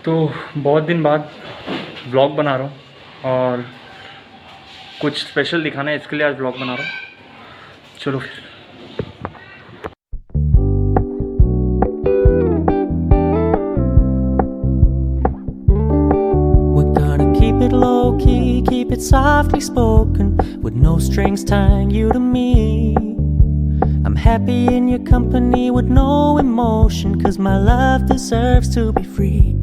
तो बहुत दिन बाद व्लॉग बना रहा हूँ और कुछ स्पेशल दिखाना है, इसके लिए आज व्लॉग बना रहा हूँ। चलो फिर। We're gonna keep it low key, keep it softly spoken, with no strings tying you to me. I'm happy in your company with no emotion, 'cause my love deserves to be free.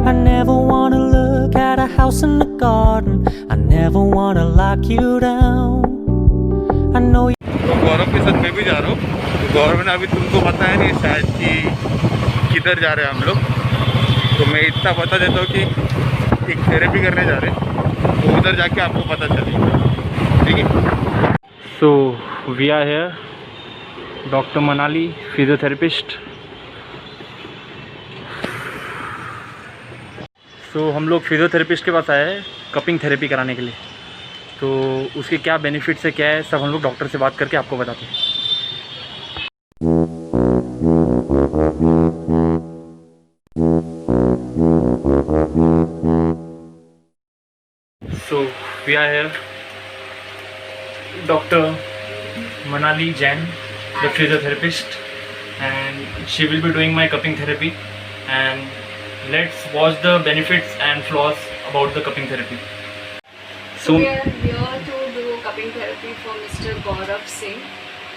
I never wanna look at a house in the garden, I never wanna lock you down. I know तो गौरव के साथ मैं भी जा रहा हूँ। तो गौरव ने अभी तुमको पता है नहीं शायद कि किधर जा रहे हैं हम लोग। तो मैं इतना बता देता हूँ कि एक थेरेपी करने जा रहे हैं, तो उधर जाके आपको पता चलेगा, ठीक है। So we are here, doctor Manali, physiotherapist. तो हम लोग फिजियोथेरेपिस्ट के पास आए हैं कपिंग थेरेपी कराने के लिए। तो उसके क्या बेनिफिट्स है, क्या है, सब हम लोग डॉक्टर से बात करके आपको बताते हैं। So we are here, Dr. Manali Jain, the physiotherapist, and she will be doing my cupping therapy. And let's watch the benefits and flaws about the cupping therapy. So we are here to do cupping therapy for Mr. Gaurav Singh.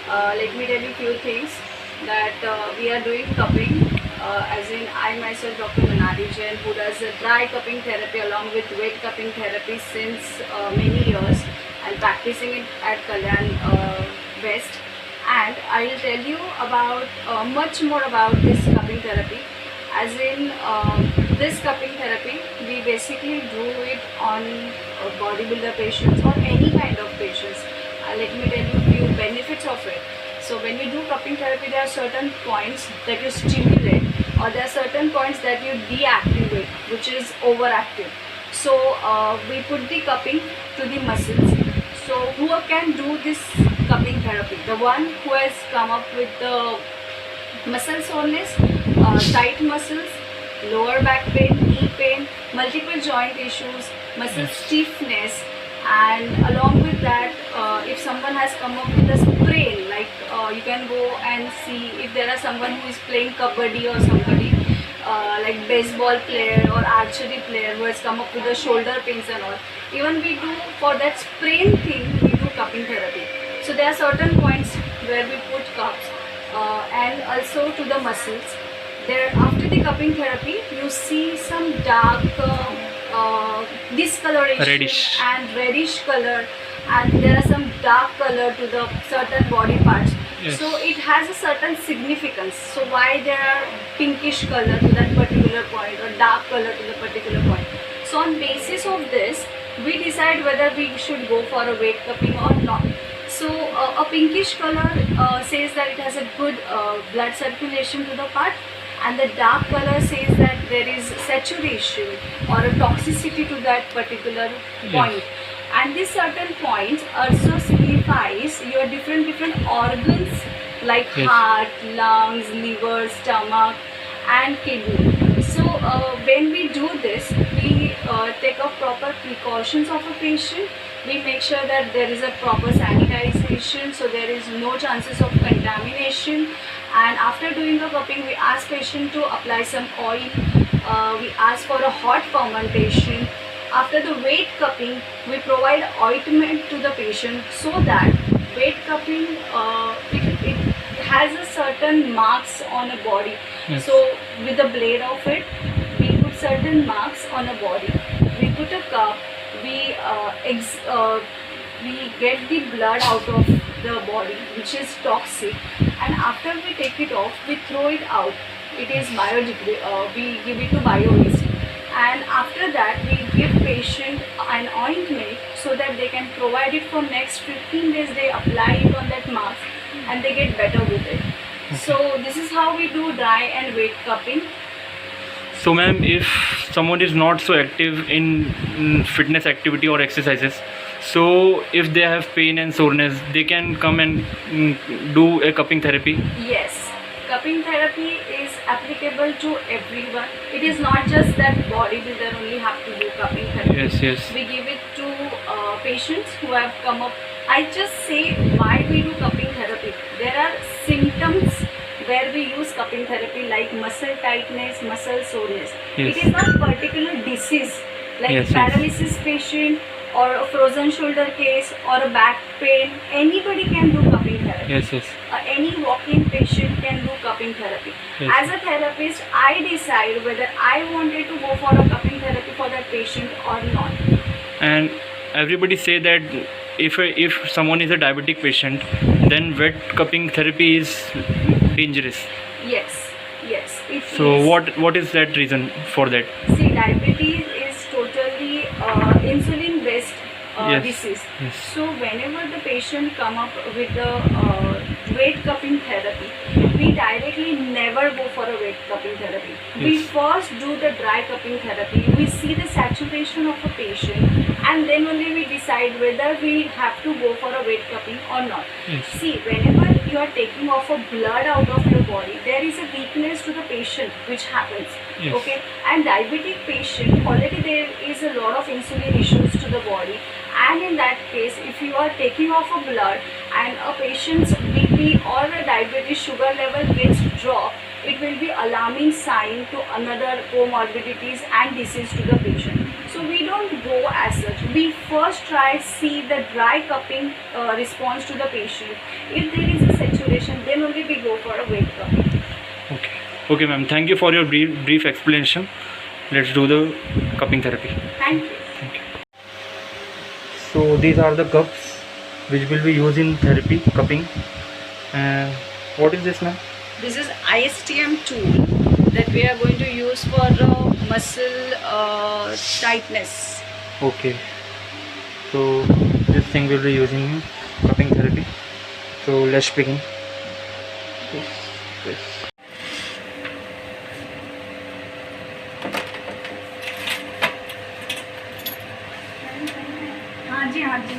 Let me tell you few things that we are doing cupping. As in, I myself, Dr. Manali Jain, who does dry cupping therapy along with wet cupping therapy since many years, and practicing it at Kalyan West. And I will tell you about much more about this cupping therapy. As in, this cupping therapy, we basically do it on bodybuilder patients or any kind of patients. Let me tell you few benefits of it. So when we do cupping therapy, there are certain points that you stimulate, or there are certain points that you deactivate, which is overactive. So we put the cupping to the muscles. So who can do this cupping therapy? The one who has come up with the muscle soreness, tight muscles, lower back pain, knee pain, multiple joint issues, muscle stiffness, and along with that, if someone has come up with a sprain, like you can go and see if there are someone who is playing kabaddi or somebody like baseball player or archery player who has come up with the shoulder pains and all. Even we do for that sprain thing, we do cupping therapy. So there are certain points where we put cups. And also to the muscles. There, after the cupping therapy, you see some dark discoloration Reddish. and reddish color, and there are some dark color to the certain body parts. Yes. So it has a certain significance. So why there are pinkish color to that particular point or dark color to the particular point. So on basis of this, we decide whether we should go for a weight cupping or not. So a pinkish color says that it has a good blood circulation to the part, and the dark color says that there is saturation or a toxicity to that particular point. And these certain points also signifies your different organs like heart, lungs, liver, stomach, and kidney. So when we do this, we take up proper precautions of a patient. We make sure that there is a proper sanitization, so there is no chances of contamination. And after doing the cupping, we ask patient to apply some oil. We ask for a hot fermentation. After the weight cupping, we provide ointment to the patient, so that weight cupping it has a certain marks on a body. Yes. So with the blade of it, we put certain marks on a body. We put a cup. We get the blood out of the body, which is toxic, and after we take it off, we throw it out. It is biodegradable. We give it to bio-waste, and after that, we give patient an ointment so that they can provide it for next 15 days. They apply it on that mask, and they get better with it. So this is how we do dry and weight cupping. So ma'am, if someone is not so active in fitness activity or exercises, so if they have pain and soreness, they can come and do a cupping therapy? Yes. cupping therapy is applicable to everyone. It is not just that bodybuilder only have to do cupping therapy. Yes. We give it to patients who have come up. I just say why we do cupping therapy. There are symptoms where we use cupping therapy like muscle tightness, muscle soreness. Yes. It is not particular disease like Yes. paralysis patient or a frozen shoulder case or a back pain. Anybody can do cupping therapy. Yes. Any walk-in patient can do cupping therapy. Yes. As a therapist, I decide whether I wanted to go for a cupping therapy for that patient or not. And everybody say that if someone is a diabetic patient, then wet cupping therapy is dangerous. Yes. It So is. what is that reason for that? See, diabetes is totally insulin-based Yes. disease. Yes. So whenever the patient come up with the weight cupping therapy, we directly never go for a weight cupping therapy. We Yes. first do the dry cupping therapy. We see the saturation of a patient, and then only we decide whether we have to go for a weight cupping or not. Yes. See, whenever you are taking off a blood out of your body, there is a weakness to the patient which happens. Yes. Okay, and diabetic patient already there is a lot of insulin issues to the body, and in that case, if you are taking off a blood and a patient's BP or a diabetes sugar level gets dropped, it will be alarming sign to another comorbidities and disease to the patient. So we don't go as such. We first try see the dry cupping response to the patient. If there is a saturation, then only we go for a weight cupping. Okay, ma'am. Thank you for your brief explanation. Let's do the cupping therapy. Thank you. So these are the cups which will be used in therapy, cupping. What is this, ma'am? This is ISTM tool that we are going to use for muscle tightness. Okay. So this thing will be using in cupping therapy. So let's begin. This. हाँ जी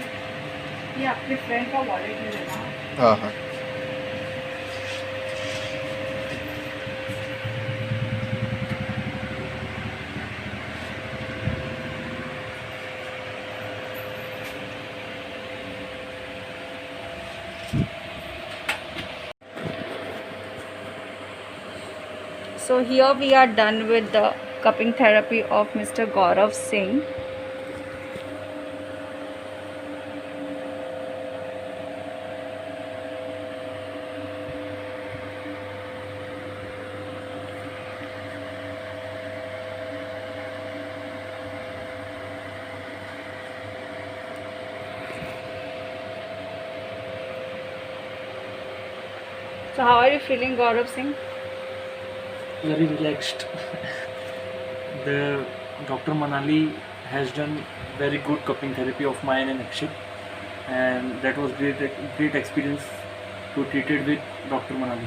ये आपके friend का wallet है लेना. हाँ. So here we are done with the cupping therapy of Mr. Gaurav Singh. So how are you feeling, Gaurav Singh? Very relaxed. The Dr. Manali has done very good cupping therapy of mine and Akshay, and that was great experience to treat it with Dr. Manali.